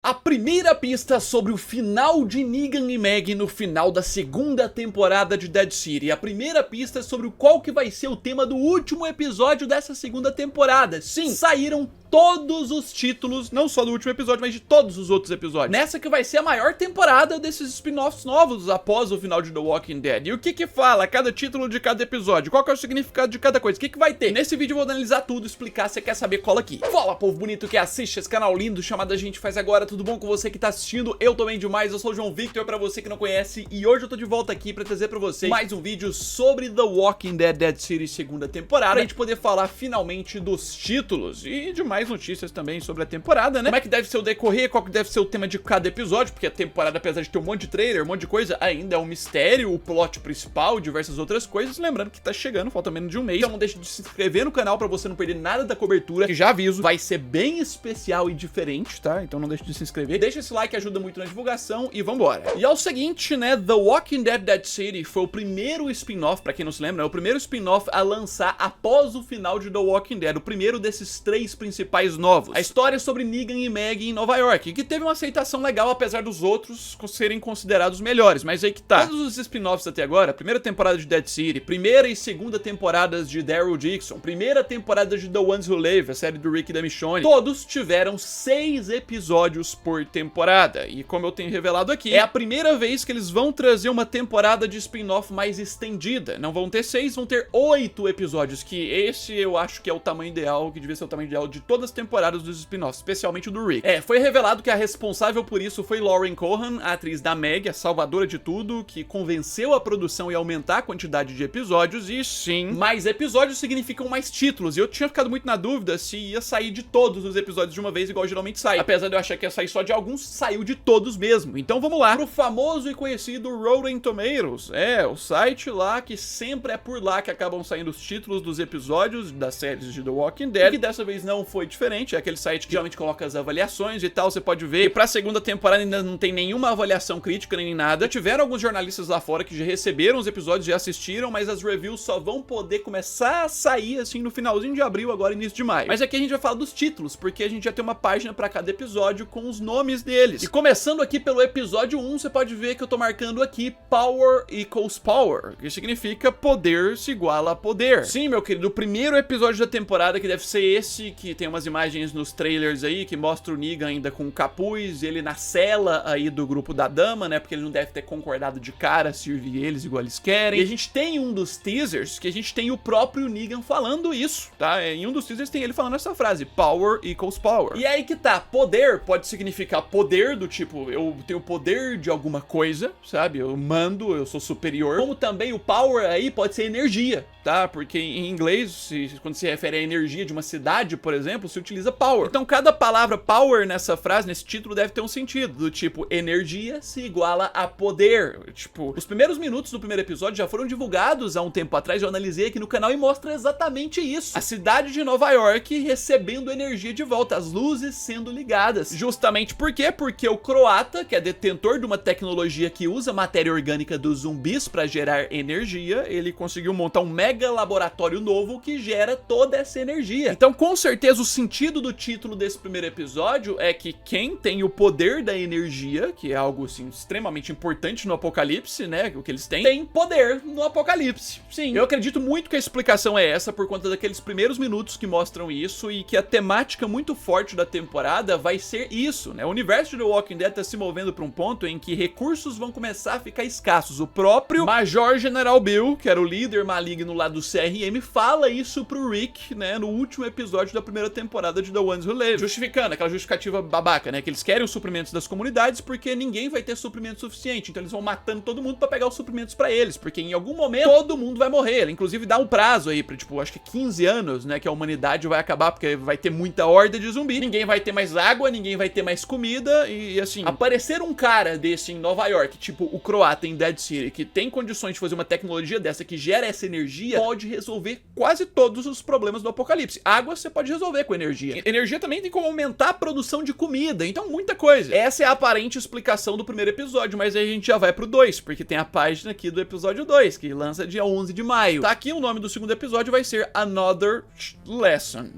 A primeira pista sobre o final de Negan e Maggie no final da segunda temporada de Dead City. A primeira pista sobre qual que vai ser o tema do último episódio dessa segunda temporada. Sim, saíram todos os títulos, não só do último episódio, mas de todos os outros episódios. Nessa que vai ser a maior temporada desses spin-offs novos após o final de The Walking Dead. E o que que fala cada título de cada episódio? Qual que é o significado de cada coisa? O que que vai ter? Nesse vídeo eu vou analisar tudo, explicar. Se você quer saber, cola aqui. Fala, povo bonito que assiste esse canal lindo chamado A Gente Faz Agora. Tudo bom com você que tá assistindo? Eu tô bem demais, eu sou o João Victor, pra você que não conhece. E hoje eu tô de volta aqui pra trazer pra vocês mais um vídeo sobre The Walking Dead Dead City segunda temporada, pra gente poder falar finalmente dos títulos e de mais notícias também sobre a temporada, né? Como é que deve ser o decorrer, qual que deve ser o tema de cada episódio, porque a temporada, apesar de ter um monte de trailer, um monte de coisa, ainda é um mistério, o plot principal, diversas outras coisas. Lembrando que tá chegando, falta menos de um mês, então não deixe de se inscrever no canal pra você não perder nada da cobertura, que já aviso, vai ser bem especial e diferente, tá? Então não deixe de se inscrever, deixa esse like, ajuda muito na divulgação e vambora. E é o seguinte, né? The Walking Dead Dead City foi o primeiro spin-off, pra quem não se lembra, é o primeiro spin-off a lançar após o final de The Walking Dead, o primeiro desses três principais novos. A história é sobre Negan e Maggie em Nova York, que teve uma aceitação legal, apesar dos outros serem considerados melhores, mas aí que tá. Todos os spin-offs até agora, primeira temporada de Dead City, primeira e segunda temporadas de Daryl Dixon, primeira temporada de The Ones Who Live, a série do Rick e da Michonne, todos tiveram 6 episódios por temporada. E como eu tenho revelado aqui, é a primeira vez que eles vão trazer uma temporada de spin-off mais estendida. Não vão ter 6, vão ter 8 episódios, que esse eu acho que é o tamanho ideal, que devia ser o tamanho ideal de todas as temporadas dos spin-offs, especialmente o do Rick. Foi revelado que a responsável por isso foi Lauren Cohan, a atriz da Meg, a salvadora de tudo, que convenceu a produção e aumentar a quantidade de episódios. E sim, mais episódios significam mais títulos, e eu tinha ficado muito na dúvida se ia sair de todos os episódios de uma vez, igual geralmente sai. Apesar de eu achar que ia sair só de alguns, saiu de todos mesmo. Então vamos lá pro famoso e conhecido Rotten Tomatoes. O site lá que sempre é por lá que acabam saindo os títulos dos episódios das séries de The Walking Dead, e que dessa vez não foi diferente. É aquele site que geralmente coloca as avaliações e tal. Você pode ver que pra segunda temporada ainda não tem nenhuma avaliação crítica nem nada. Tiveram alguns jornalistas lá fora que já receberam os episódios, já assistiram, mas as reviews só vão poder começar a sair assim no finalzinho de abril, agora início de maio. Mas aqui a gente vai falar dos títulos, porque a gente já tem uma página pra cada episódio com os nomes deles. E começando aqui pelo episódio 1, você pode ver que eu tô marcando aqui Power equals Power, que significa poder se iguala a poder. Sim, meu querido, o primeiro episódio da temporada, que deve ser esse, que tem umas imagens nos trailers aí, que mostra o Negan ainda com o capuz, ele na cela aí do grupo da dama, né, porque ele não deve ter concordado de cara servir eles igual eles querem. E a gente tem um dos teasers, que a gente tem o próprio Negan falando isso, tá? Em um dos teasers tem ele falando essa frase, Power equals Power. E aí que tá, poder pode significar poder do tipo, eu tenho poder de alguma coisa, sabe? Eu mando, eu sou superior. Como também o power aí pode ser energia, tá? Porque em inglês, quando se refere à energia de uma cidade, por exemplo, se utiliza power. Então cada palavra power nessa frase, nesse título, deve ter um sentido, do tipo, energia se iguala a poder. Tipo, os primeiros minutos do primeiro episódio já foram divulgados há um tempo atrás, eu analisei aqui no canal e mostra exatamente isso. A cidade de Nova York recebendo energia de volta, as luzes sendo ligadas. Justamente por quê? Porque o croata, que é detentor de uma tecnologia que usa matéria orgânica dos zumbis para gerar energia, ele conseguiu montar um mega laboratório novo que gera toda essa energia. Então, com certeza, o sentido do título desse primeiro episódio é que quem tem o poder da energia, que é algo, assim, extremamente importante no apocalipse, né, o que eles têm, tem poder no apocalipse. Sim, eu acredito muito que a explicação é essa, por conta daqueles primeiros minutos que mostram isso, e que a temática muito forte da temporada vai ser isso, né? O universo de The Walking Dead tá se movendo para um ponto em que recursos vão começar a ficar escassos. O próprio Major General Bill, que era o líder maligno lá do CRM, fala isso pro Rick, né, no último episódio da primeira temporada de The Ones Who Live, justificando aquela justificativa babaca, né, que eles querem os suprimentos das comunidades porque ninguém vai ter suprimento suficiente, então eles vão matando todo mundo pra pegar os suprimentos pra eles, porque em algum momento todo mundo vai morrer. Ele inclusive dá um prazo aí pra, tipo, acho que 15 anos, né, que a humanidade vai acabar, porque vai ter muita horda de zumbi, ninguém vai ter mais água, ninguém vai ter mais comida, e assim, aparecer um cara desse em Nova York, tipo o croata em Dead City, que tem condições de fazer uma tecnologia dessa que gera essa energia, pode resolver quase todos os problemas do apocalipse. Água você pode resolver com energia. Energia também tem como aumentar a produção de comida, então muita coisa. Essa é a aparente explicação do primeiro episódio, mas aí a gente já vai pro 2, porque tem a página aqui do episódio 2, que lança dia 11 de maio. Tá aqui, o nome do segundo episódio vai ser Another Lesson.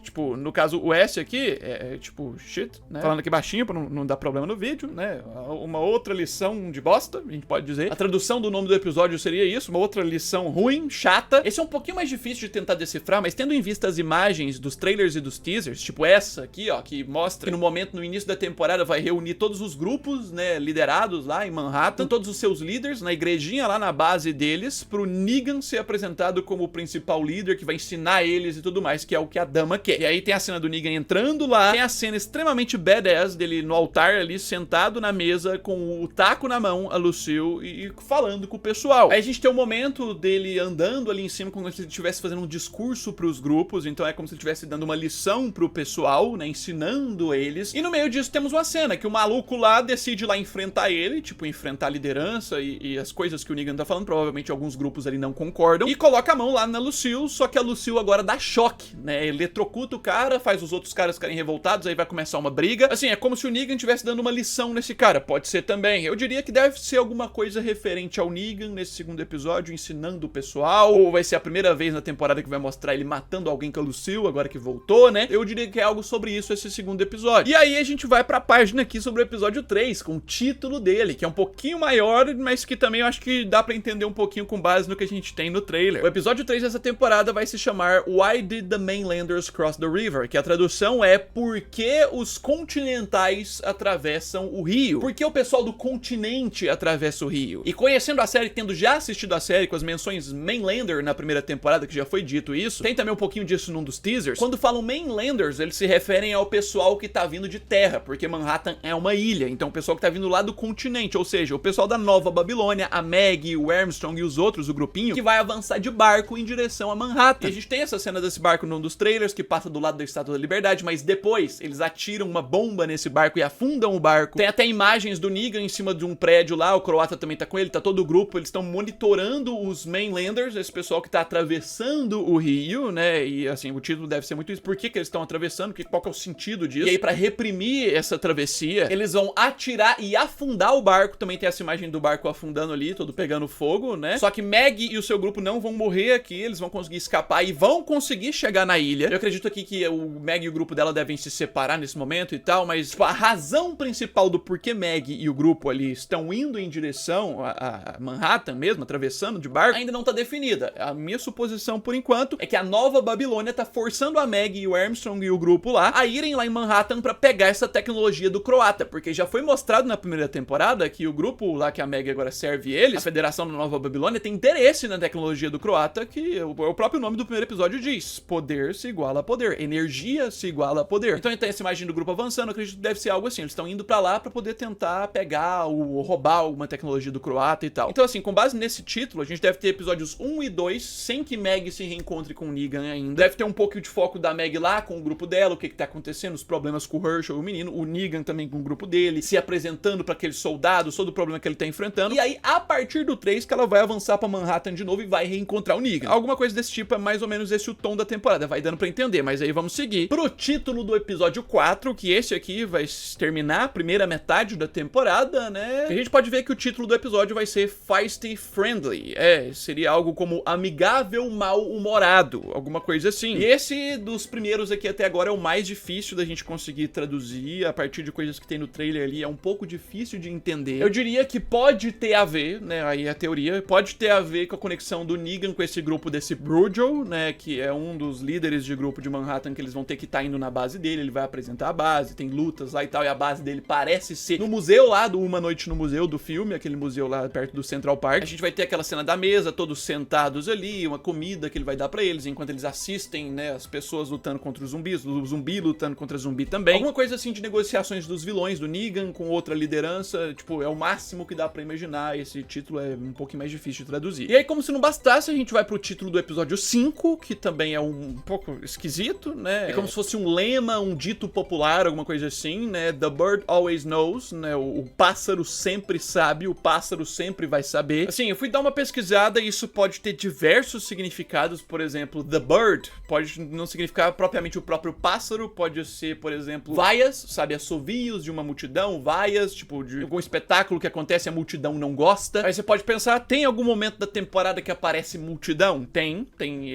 Tipo, no caso, o S aqui tipo, shit, né? Falando aqui baixinho pra não dar problema no vídeo, né? Uma outra lição de bosta, a gente pode dizer. A tradução do nome do episódio seria isso, uma outra lição ruim, chata. Esse é um pouquinho mais difícil de tentar decifrar, mas tendo em vista as imagens dos trailers e dos teasers, tipo essa aqui, ó, que mostra que no momento, no início da temporada, vai reunir todos os grupos, né, liderados lá em Manhattan, todos os seus líderes, na igrejinha lá na base deles, pro Negan ser apresentado como o principal líder, que vai ensinar eles e tudo mais, que é o que a dama quer. E aí tem a cena do Negan entrando lá, tem a cena extremamente badass dele no altar ali, sentado na mesa, com o taco na mão, a Lucille, e falando com o pessoal. Aí a gente tem um momento dele andando ali em cima, como se ele estivesse fazendo um discurso pros grupos, então é como se ele estivesse dando uma lição pro pessoal, né, ensinando eles. E no meio disso temos uma cena que o maluco lá decide lá enfrentar ele, tipo, enfrentar a liderança e as coisas que o Negan tá falando, provavelmente alguns grupos ali não concordam, e coloca a mão lá na Lucille, só que a Lucille agora dá choque, né, eletrocuta o cara, faz os outros caras ficarem revoltados, aí vai começar uma briga. Assim, é como se o Negan estivesse dando uma lição nesse cara, pode ser também. Eu diria que deve ser alguma coisa referente ao Negan nesse segundo episódio, ensinando o pessoal, ou vai ser a primeira vez na temporada que vai mostrar ele matando alguém com a Lucille, agora que voltou, né? Eu diria que é algo sobre isso esse segundo episódio. E aí a gente vai pra página aqui sobre o episódio 3, com o título dele, que é um pouquinho maior, mas que também eu acho que dá pra entender um pouquinho com base no que a gente tem no trailer. O episódio 3 dessa temporada vai se chamar Why Did the Mainlanders Cross the River? Que a tradução é Por que os continentais atravessam o rio? Por que o pessoal do continente atravessa o rio? E conhecendo a série, tendo já assistido a série com as menções Mainlander na primeira temporada, que já foi dito isso, tem também um pouquinho disso num dos teasers. Quando falam Mainlanders, eles se referem ao pessoal que tá vindo de terra, porque Manhattan é uma ilha, então o pessoal que tá vindo lá do continente, ou seja, o pessoal da Nova Babilônia, a Maggie, o Armstrong e os outros, o grupinho, que vai avançar de barco em direção a Manhattan. E a gente tem essa cena desse barco num dos trailers, que passa do lado da Estátua da Liberdade, mas depois eles atiram uma bomba nesse barco e afundam o barco. Tem até imagens do Negan em cima de um prédio lá, o croata também tá com ele, tá todo o grupo, eles estão monitorando os Mainlanders, esse pessoal que tá atravessando o rio, né, e assim, o título deve ser muito isso, por que que eles estão atravessando, qual que é o sentido disso? E aí, pra reprimir essa travessia, eles vão atirar e afundar o barco, também tem essa imagem do barco afundando ali, todo pegando fogo, né, só que Maggie e o seu grupo não vão morrer aqui, eles vão conseguir escapar e vão conseguir chegar na ilha. Eu acredito aqui que o Maggie e o grupo dela devem se separar nesse momento e tal, mas tipo, a razão principal do porquê Maggie e o grupo ali estão indo em direção a Manhattan mesmo, atravessando de barco, ainda não tá definida. A minha suposição, por enquanto, é que a Nova Babilônia tá forçando a Maggie e o Armstrong e o grupo lá a irem lá em Manhattan pra pegar essa tecnologia do croata, porque já foi mostrado na primeira temporada que o grupo lá que a Maggie agora serve eles, a Federação da Nova Babilônia, tem interesse na tecnologia do croata, que o próprio nome do primeiro episódio diz: poder se iguala a poder, energia se iguala a poder. Então tem essa imagem do grupo avançando, eu acredito que deve ser algo assim, eles estão indo pra lá pra poder tentar pegar ou roubar alguma tecnologia do croata e tal. Então assim, com base nesse título, a gente deve ter episódios 1 e 2 sem que Maggie se reencontre com o Negan ainda. Deve ter um pouco de foco da Maggie lá com o grupo dela, o que tá acontecendo, os problemas com o Herschel, o menino, o Negan também com o grupo dele, se apresentando pra aqueles soldados, todo o problema que ele tá enfrentando. E aí, a partir do 3, que ela vai avançar pra Manhattan de novo e vai reencontrar o Negan. Alguma coisa desse tipo, é mais ou menos esse o tom da temporada, vai dando pra entender, mas aí vamos seguir pro título do episódio 4, que esse aqui vai terminar a primeira metade da temporada, né? A gente pode ver que o título do episódio vai ser Feisty Friendly, seria algo como amigável mal-humorado, alguma coisa assim. E esse dos primeiros aqui até agora é o mais difícil da gente conseguir traduzir, a partir de coisas que tem no trailer ali, é um pouco difícil de entender. Eu diria que pode ter a ver, né, aí a teoria, pode ter a ver com a conexão do Negan com esse grupo desse Brugel, né, que é um dos líderes de grupo de Manhattan, que eles vão ter que estar indo na base dele, ele vai apresentar a base, tem lutas lá e tal, e a base dele parece ser no museu lá do Uma Noite no Museu do filme, aquele museu lá perto do Central Park. A gente vai ter aquela cena da mesa, todos sentados ali, uma comida que ele vai dar pra eles, enquanto eles assistem, né, as pessoas lutando contra os zumbis, o zumbi lutando contra zumbi também. Alguma coisa assim de negociações dos vilões do Negan com outra liderança, tipo, é o máximo que dá pra imaginar, esse título é um pouquinho mais difícil de traduzir. E aí, como se não bastasse, a gente vai pro título do episódio 5, que também é um pouco esquisito, né, é como se fosse um lema, um dito popular, alguma coisa assim, né, The bird always knows, né, o pássaro sempre sabe, o pássaro sempre vai saber. Assim, eu fui dar uma pesquisada e isso pode ter diversos significados, por exemplo, The bird pode não significar propriamente o próprio pássaro, pode ser, por exemplo, vaias, sabe, assovios de uma multidão, vaias, tipo, de algum espetáculo que acontece e a multidão não gosta. Aí você pode pensar, tem algum momento da temporada que aparece multidão? Tem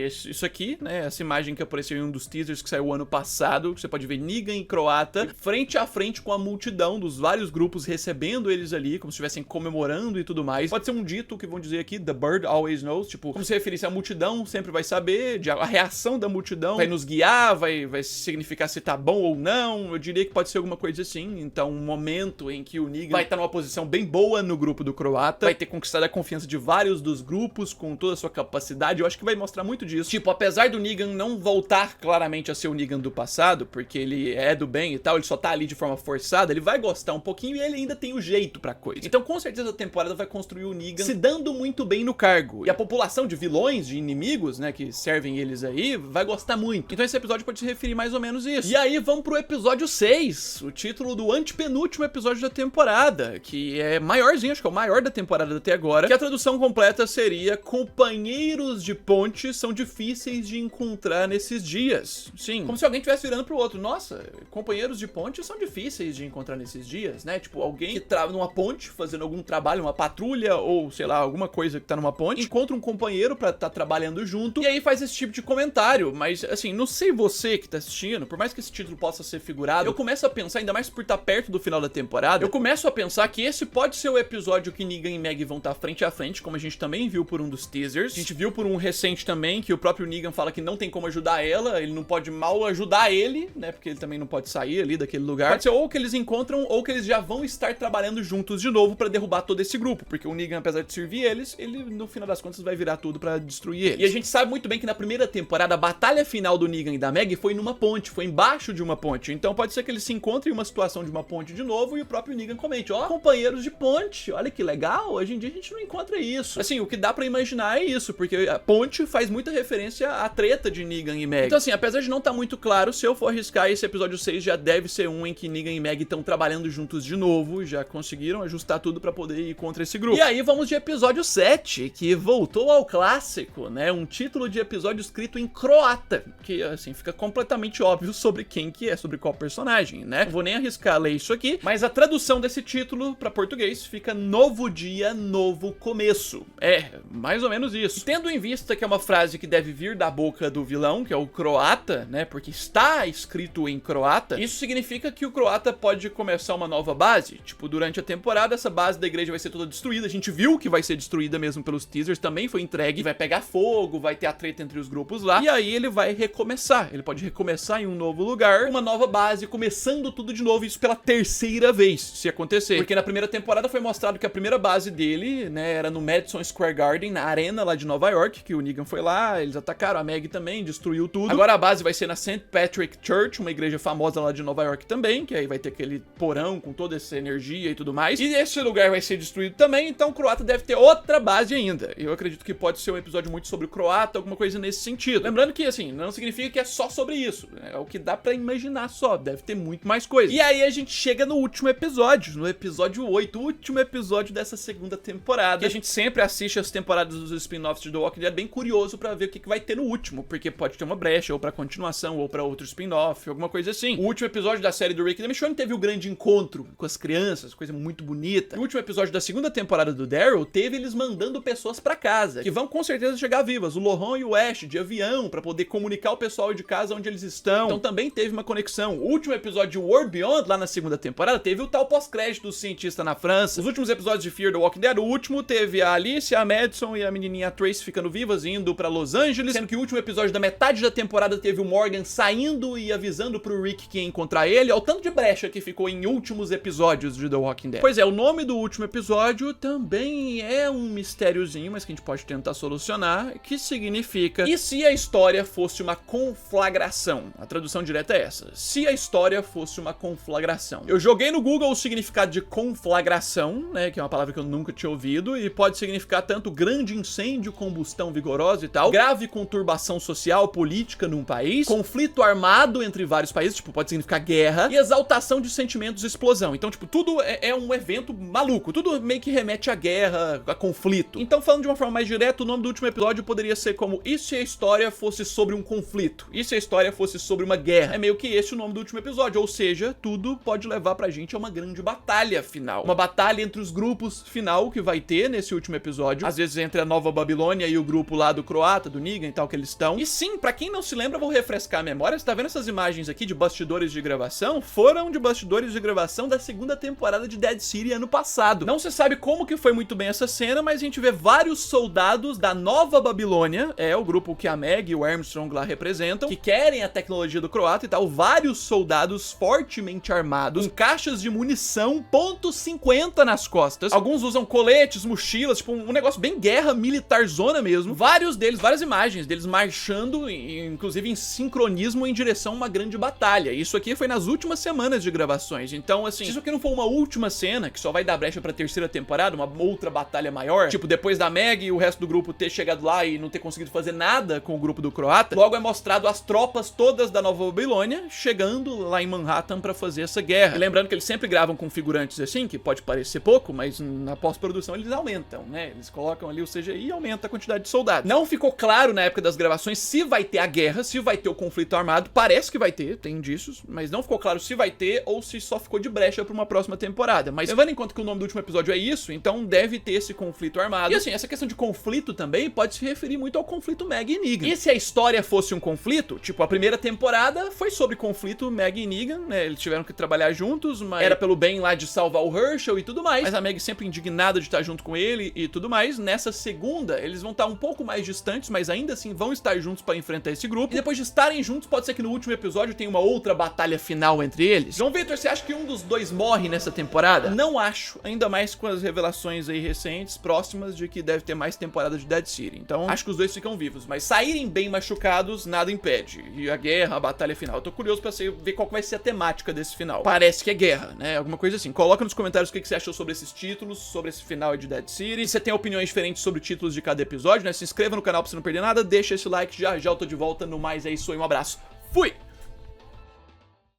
isso aqui, né, essa imagem que apareceu em um dos teasers que saiu ano passado, que você pode ver Negan e Croata frente a frente com a multidão dos vários grupos recebendo eles ali, como se estivessem comemorando e tudo mais. Pode ser um dito que vão dizer aqui, the bird always knows, tipo, como se referisse à multidão, sempre vai saber, a reação da multidão vai nos guiar, vai significar se tá bom ou não. Eu diria que pode ser alguma coisa assim. Então, um momento em que o Negan vai estar numa posição bem boa no grupo do Croata, vai ter conquistado a confiança de vários dos grupos com toda a sua capacidade. Eu acho que vai mostrar muito disso. Tipo, apesar do Negan não voltar claramente a ser o Negan do passado, porque ele é do bem e tal, ele só tá ali de forma forçada, ele vai gostar um pouquinho e ele ainda tem o jeito pra coisa. Então, com certeza, a temporada vai construir o Negan se dando muito bem no cargo. E a população de vilões, de inimigos, né, que servem eles aí, vai gostar muito. Então esse episódio pode se referir mais ou menos isso. E aí vamos pro episódio 6, o título do antepenúltimo episódio da temporada, que é maiorzinho, acho que é o maior da temporada até agora, que a tradução completa seria: companheiros de ponte são difíceis de encontrar nesses dias. Sim, como se alguém estivesse virando pro outro. Nossa, companheiros de ponte são difíceis de encontrar nesses dias, né? Tipo, alguém que tá numa ponte, fazendo algum trabalho, uma patrulha, ou sei lá, alguma coisa que tá numa ponte, encontra um companheiro pra tá trabalhando junto, e aí faz esse tipo de comentário. Mas, assim, não sei você que tá assistindo, por mais que esse título possa ser figurado, eu começo a pensar, ainda mais por estar perto do final da temporada, eu começo a pensar que esse pode ser o episódio que Negan e Meg vão estar frente a frente, como a gente também viu por um dos teasers. A gente viu por um recente também, que o próprio Negan fala que não tem como ajudar ela, ele não pode mal ajudar ele, né, porque ele também não pode sair ali daquele lugar. Pode ser ou que eles encontram, ou que eles já vão estar trabalhando juntos de novo pra derrubar todo esse grupo, porque o Negan, apesar de servir eles, ele, no final das contas, vai virar tudo pra destruir eles. E a gente sabe muito bem que na primeira temporada, a batalha final do Negan e da Meg foi numa ponte, foi embaixo de uma ponte. Então pode ser que eles se encontrem em uma situação de uma ponte de novo e o próprio Negan comente: ó, companheiros de ponte, olha que legal, hoje em dia a gente não encontra isso. Assim, o que dá pra imaginar é isso, porque a ponte faz muita referência à treta de Negan e Meg. Então assim, apesar de não estar muito claro, se eu for arriscar, esse episódio 6 já deve ser um em que Negan e Meg estão trabalhando juntos de novo, já conseguiram ajustar tudo pra poder ir contra esse grupo. E aí vamos de episódio 7, que voltou ao clássico, né, um título de episódio escrito em croata, que assim, fica completamente óbvio sobre quem que é, sobre qual personagem, né? Não vou nem arriscar ler isso aqui, mas a tradução desse título pra português fica novo dia, novo começo. É, mais ou menos isso. Tendo em vista que é uma frase que deve vir da boca do vilão, que é o croata, né, porque está escrito em croata, isso significa que o croata pode começar uma nova base. Tipo, durante a temporada, essa base da igreja vai ser toda destruída, a gente viu que vai ser destruída mesmo pelos teasers, também foi entregue, vai pegar fogo, vai ter a treta entre os grupos lá, e aí ele vai recomeçar, ele pode recomeçar em um novo lugar, uma nova base, começando tudo de novo, isso pela terceira vez, se acontecer. Porque na primeira temporada foi mostrado que a primeira base dele, né, era no Madison Square Garden, na arena lá de Nova York, que o Negan foi lá, eles atacaram, a Meg também, destruiu tudo. Agora a base vai ser na St. Patrick Church, uma igreja famosa lá de Nova York também, que aí vai ter aquele porão com toda essa energia e tudo mais. E esse lugar vai ser destruído também, então o croata deve ter outra base ainda. Eu acredito que pode ser um episódio muito sobre o croata, alguma coisa nesse sentido. Lembrando que, assim, não significa que é só sobre isso. É o que dá pra imaginar só. Deve ter muito mais coisa. E aí a gente chega no último episódio, no episódio 8, o último episódio dessa segunda temporada. E a gente sempre assiste as temporadas dos spin-offs de The Walking Dead bem curioso pra ver o que vai ter no último, porque pode ter uma brecha, ou pra continuação, ou pra outro spin-off, alguma coisa assim. O último episódio da série do Rick and Michonne teve o grande encontro com as crianças, coisa muito bonita. O último episódio da segunda temporada do Daryl teve eles mandando pessoas pra casa, que vão com certeza chegar vivas, o Lohan e o Ash, de avião, pra poder comunicar o pessoal de casa onde eles estão. Então também teve uma conexão. O último episódio de World Beyond, lá na segunda temporada, teve o tal pós-crédito do cientista na França. Os últimos episódios de Fear the Walking Dead, o último teve a Alice, a Madison e a menininha Trace ficando vivas, indo pra Los Angeles, sendo que o último episódio da metade da temporada teve o Morgan saindo e avisando pro Rick que ia encontrar ele. Olha o tanto de brecha que ficou em últimos episódios de The Walking Dead. Pois é, o nome do último episódio também é um mistériozinho, mas que a gente pode tentar solucionar, que significa: e se a história fosse uma conflagração? A tradução direta é essa: se a história fosse uma conflagração. Eu joguei no Google o significado de conflagração, né, que é uma palavra que eu nunca tinha ouvido, e pode significar tanto grande incêndio, combustão vigorosa e tal, grave conturbação social, política num país, conflito armado entre vários países, tipo, pode significar guerra, e exaltação de sentimentos, explosão. Então, tipo, tudo é um evento maluco, tudo meio que remete à guerra, a conflito. Então, falando de uma forma mais direta, o nome do último episódio poderia ser como: e se a história fosse sobre um conflito? E se a história fosse sobre uma guerra? É meio que esse o nome do último episódio, ou seja, tudo pode levar pra gente a uma grande batalha final. Uma batalha entre os grupos final que vai ter nesse último episódio, às vezes entre a Nova Babilônia e o grupo lá do croata, do Negan e tal que eles estão. E sim, pra quem não se lembra, vou refrescar a memória, você tá vendo essas imagens aqui de bastidores de gravação? Foram de bastidores de gravação da segunda temporada de Dead City ano passado. Não se sabe como que foi muito bem essa cena, mas a gente vê vários soldados da Nova Babilônia, o grupo que a Meg e o Armstrong lá representam, que querem a tecnologia do croata e tal, vários soldados fortemente armados, com caixas de munição .50 nas costas. Alguns usam coletes, mochilas, tipo um negócio bem guerra militar zona mesmo. Vários deles, várias imagens deles marchando, inclusive em sincronismo em direção a uma grande batalha. Isso aqui foi nas últimas semanas de gravações, então assim, se isso aqui não for uma última cena, que só vai dar brecha pra terceira temporada, uma outra batalha maior, tipo depois da Meg e o resto do grupo ter chegado lá e não ter conseguido fazer nada com o grupo do croata, logo é mostrado as tropas todas da Nova Babilônia chegando lá em Manhattan pra fazer essa guerra. E lembrando que eles sempre gravam com figurantes assim, que pode parecer pouco, mas na pós-produção eles aumentam, né? Eles colocam ali o CGI e aumenta a quantidade de soldados. Não ficou claro na época das gravações se vai ter a guerra, se vai ter o conflito armado. Parece que vai ter, tem indícios, mas não ficou claro se vai ter ou se só ficou de brecha pra uma próxima temporada. Mas levando em conta que o nome do último episódio é isso, então deve ter esse conflito armado. E assim, essa questão de conflito também pode se referir muito ao conflito Meg e Negan. E se a história fosse um conflito, tipo, a primeira temporada foi sobre conflito Meg e Negan, né? Eles tiveram que trabalhar juntos, mas era pelo bem lá de salvar o Herschel e tudo mais. Mas a Meg sempre indignada de estar junto com ele e tudo mais. Nessa segunda, eles vão estar um pouco mais distantes, mas ainda assim vão estar juntos pra enfrentar esse grupo. E depois de estarem juntos, pode ser que no último episódio tenha uma outra batalha final entre eles. João Vitor, você acha que um dos dois morre nessa temporada? Não acho, ainda mais com as revelações aí recentes, próximas, de que deve ter mais temporada de Dead City. Então, acho que os dois ficam vivos, mas saírem bem machucados, nada impede. E a guerra, a batalha final. Eu tô curioso pra ver qual que vai ser a temática desse final. Parece que é guerra, né? Alguma coisa assim. Coloca nos comentários o que você achou sobre esses títulos, sobre esse final de Dead City. Se você tem opiniões diferentes sobre títulos de cada episódio, né? Se inscreva no canal pra você não perder nada, deixa esse like, já já eu tô de volta. No mais é isso aí, um abraço. Fui!